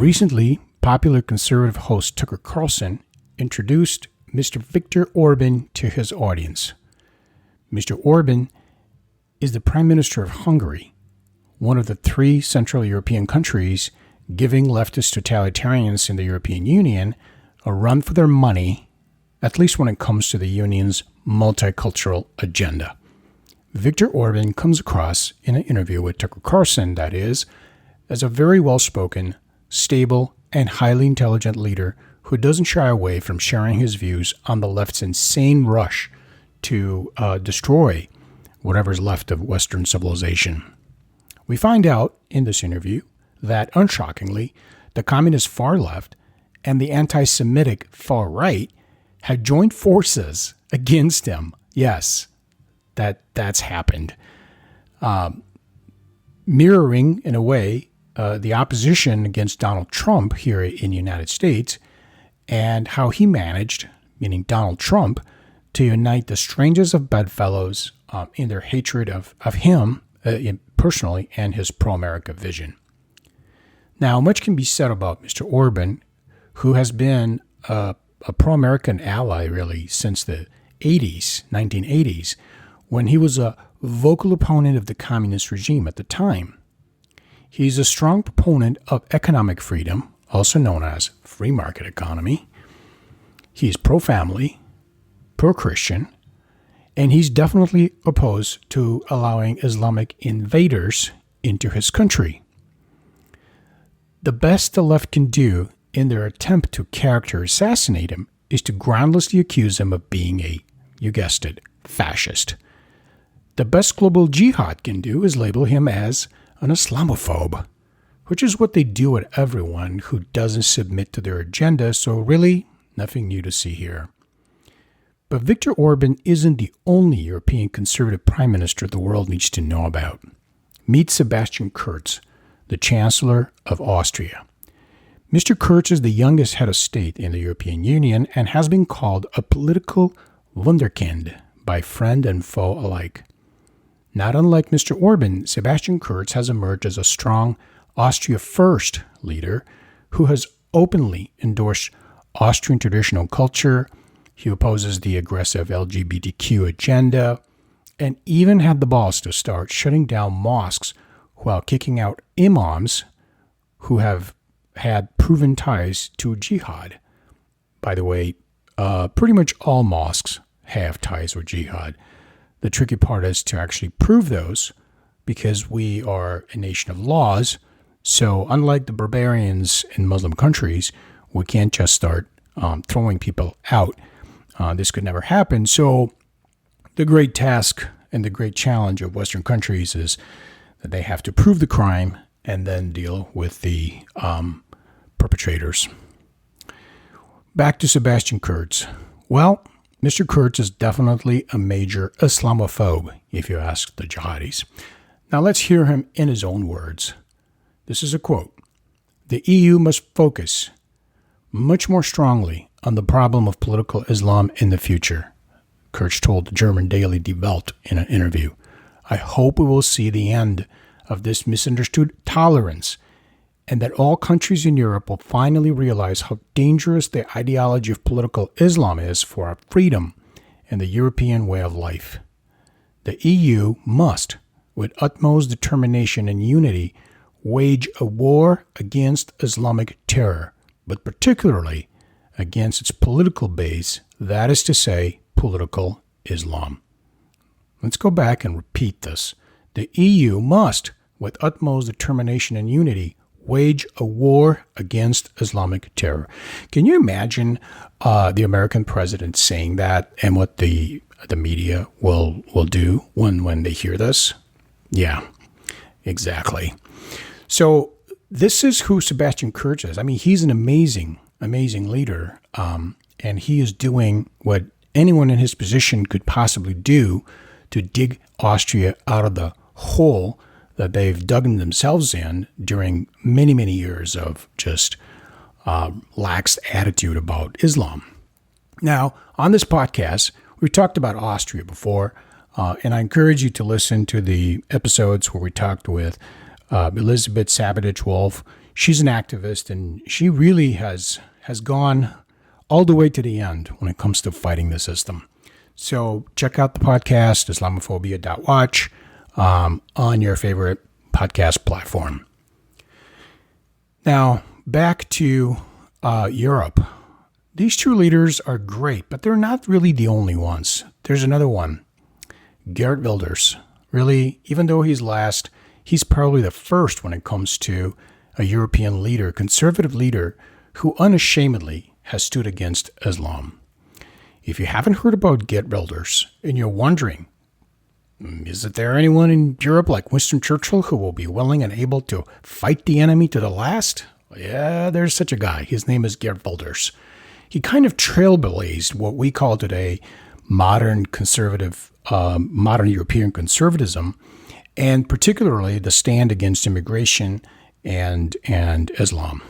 Recently, popular conservative host Tucker Carlson introduced Mr. Viktor Orban to his audience. Mr. Orban is the Prime Minister of Hungary, one of the three Central European countries giving leftist totalitarians in the European Union a run for their money, at least when it comes to the Union's multicultural agenda. Viktor Orban comes across in an interview with Tucker Carlson, that is, as a very well-spoken, stable, and highly intelligent leader who doesn't shy away from sharing his views on the left's insane rush to destroy whatever's left of Western civilization. We find out in this interview that, unshockingly, the communist far left and the anti-Semitic far right had joined forces against him. Yes, that's happened. Mirroring, in a way, the opposition against Donald Trump here in the United States and how he managed, meaning Donald Trump, to unite the strangest of bedfellows in their hatred of him personally and his pro-America vision. Now, much can be said about Mr. Orban, who has been a pro-American ally really since the 1980s, when he was a vocal opponent of the communist regime at the time. He's a strong proponent of economic freedom, also known as free market economy. He's pro-family, pro-Christian, and he's definitely opposed to allowing Islamic invaders into his country. The best the left can do in their attempt to character assassinate him is to groundlessly accuse him of being a, you guessed it, fascist. The best global jihad can do is label him as an Islamophobe, which is what they do with everyone who doesn't submit to their agenda, so really nothing new to see here. But Viktor Orban isn't the only European conservative prime minister the world needs to know about. Meet Sebastian Kurz, the Chancellor of Austria. Mr. Kurz is the youngest head of state in the European Union and has been called a political wunderkind by friend and foe alike. Not unlike Mr. Orban, Sebastian Kurz has emerged as a strong Austria First leader who has openly endorsed Austrian traditional culture. He opposes the aggressive LGBTQ agenda and even had the balls to start shutting down mosques while kicking out imams who have had proven ties to jihad. By the way, pretty much all mosques have ties with jihad. The tricky part is to actually prove those because we are a nation of laws. So unlike the barbarians in Muslim countries, we can't just start throwing people out. This could never happen. So the great task and the great challenge of Western countries is that they have to prove the crime and then deal with the perpetrators. Back to Sebastian Kurz. Well, Mr. Kurz is definitely a major Islamophobe, if you ask the jihadis. Now let's hear him in his own words. This is a quote. "The EU must focus much more strongly on the problem of political Islam in the future," Kurz told the German daily Die Welt in an interview. "I hope we will see the end of this misunderstood tolerance and that all countries in Europe will finally realize how dangerous the ideology of political Islam is for our freedom and the European way of life. The EU must, with utmost determination and unity, wage a war against Islamic terror, but particularly against its political base, that is to say, political Islam." Let's go back and repeat this. The EU must, with utmost determination and unity, wage a war against Islamic terror. Can you imagine the American president saying that and what the media will do when they hear this? Yeah, exactly. So this is who Sebastian Kurz is. I mean, he's an amazing leader, and he is doing what anyone in his position could possibly do to dig Austria out of the hole that they've dug themselves in during many, many years of just lax attitude about Islam. Now, on this podcast, we talked about Austria before, and I encourage you to listen to the episodes where we talked with Elizabeth Sabadich-Wolf. she's an activist, and she really has gone all the way to the end when it comes to fighting the system. So check out the podcast, Islamophobia.watch, on your favorite podcast platform. Now, back to Europe. These two leaders are great, but they're not really the only ones. There's another one, Geert Wilders. Really, even though he's last, he's probably the first when it comes to a European leader, conservative leader, who unashamedly has stood against Islam. If you haven't heard about Geert Wilders and you're wondering, is there anyone in Europe like Winston Churchill who will be willing and able to fight the enemy to the last? Yeah, there's such a guy. His name is Geert Wilders. He kind of trailblazed what we call today modern European conservatism, and particularly the stand against immigration and Islam.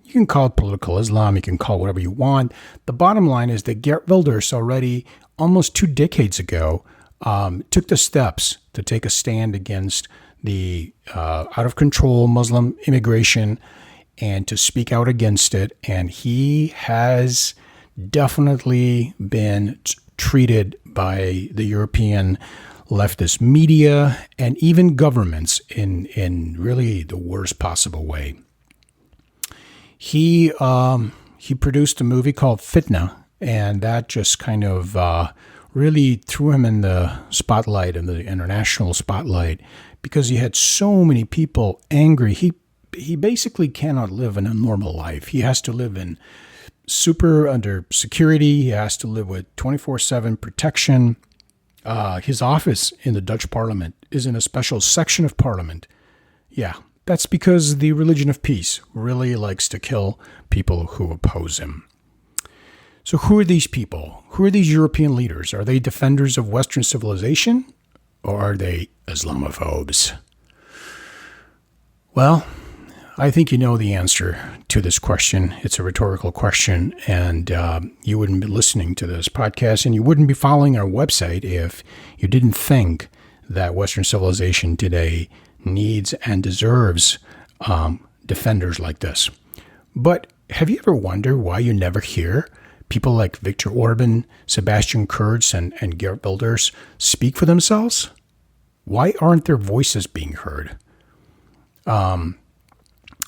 You can call it political Islam, you can call it whatever you want. The bottom line is that Geert Wilders already almost 2 decades ago took the steps to take a stand against the out-of-control Muslim immigration and to speak out against it. And he has definitely been treated by the European leftist media and even governments in really the worst possible way. He produced a movie called Fitna, and that just kind of really threw him in the spotlight, in the international spotlight, because he had so many people angry. He basically cannot live in a normal life. He has to live in under security. He has to live with 24/7 protection. His office in the Dutch parliament is in a special section of parliament. Yeah, that's because the religion of peace really likes to kill people who oppose him. So who are these people? Who are these European leaders? Are they defenders of Western civilization, or are they Islamophobes? Well, I think you know the answer to this question. It's a rhetorical question, and you wouldn't be listening to this podcast, and you wouldn't be following our website if you didn't think that Western civilization today needs and deserves defenders like this. But have you ever wondered why you never hear people like Viktor Orban, Sebastian Kurz, and Geert Wilders speak for themselves? Why aren't their voices being heard?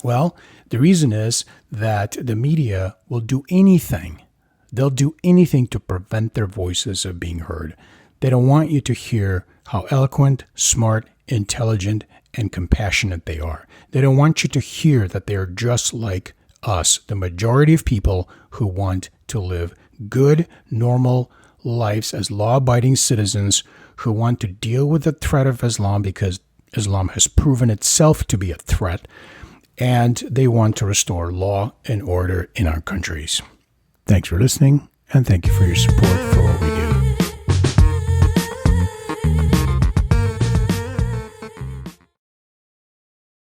Well, the reason is that the media will do anything. They'll do anything to prevent their voices of being heard. They don't want you to hear how eloquent, smart, intelligent, and compassionate they are. They don't want you to hear that they are just like us, the majority of people who want to live good, normal lives as law-abiding citizens who want to deal with the threat of Islam because Islam has proven itself to be a threat, and they want to restore law and order in our countries. Thanks for listening, and thank you for your support for